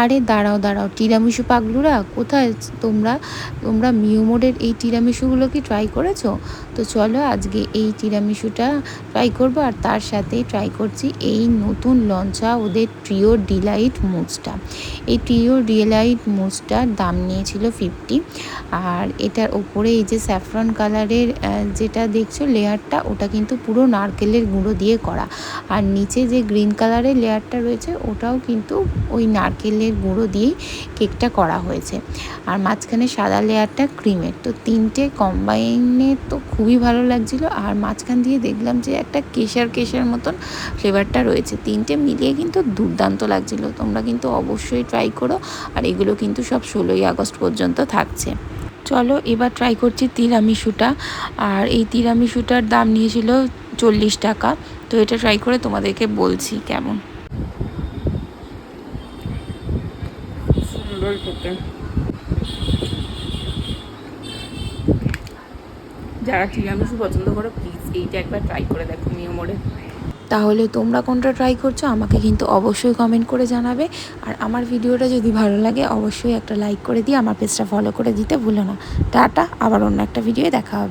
আরে দাঁড়াও দাঁড়াও, টিরামিসু পাগলুরা কোথায় তোমরা? তোমরা মিউমোডের এই টিরামিসুগুলো কি ট্রাই করেছো? তো চলো আজকে এই টিরামিসুটা ট্রাই করবো, আর তার সাথে ট্রাই করছি এই নতুন লঞ্চা ওদের ট্রিও ডিলাইট মুসটা। এই ট্রিও ডিলাইট মুসটার দাম নিয়েছিল 50, আর এটার ওপরে এই যে স্যাফরন কালারের যেটা দেখছো লেয়ারটা, ওটা কিন্তু পুরো নারকেলের গুঁড়ো দিয়ে করা, আর নিচে যে গ্রিন কালারের লেয়ারটা রয়েছে ওটাও কিন্তু ওই নারকেলের গুঁড়ো দিয়েই কেকটা করা হয়েছে, আর মাঝখানে সাদা লেয়ারটা ক্রিমের। তো তিনটে কম্বাইনে তো খুবই ভালো লাগছিলো, আর মাঝখান দিয়ে দেখলাম যে একটা কেশার মতন ফ্লেভারটা রয়েছে। তিনটে মিলিয়ে কিন্তু দুর্দান্ত লাগছিলো। তোমরা কিন্তু অবশ্যই ট্রাই করো, আর এগুলো কিন্তু সব 16ই আগস্ট পর্যন্ত থাকছে। চলো এবার ট্রাই করছি তিরামিসুটা, আর এই তিরামিসুটার দাম নিয়েছিল 40 টাকা। তো এটা ট্রাই করে তোমাদেরকে বলছি কেমন। সুন্দর খেতে। যারা তিরামিসু পছন্দ করো প্লিজ এইটা একবার ট্রাই করে দেখো মিউমোডে। তাহলে তোমরা কোনটা ট্রাই করছো আমাকে কিন্তু অবশ্যই কমেন্ট করে জানাবে, আর আমার ভিডিওটা যদি ভালো লাগে অবশ্যই একটা লাইক করে দিয়ে আমার পেজটা ফলো করে দিতে ভুলো না। টাটা, আবার অন্য একটা ভিডিও দেখা হবে।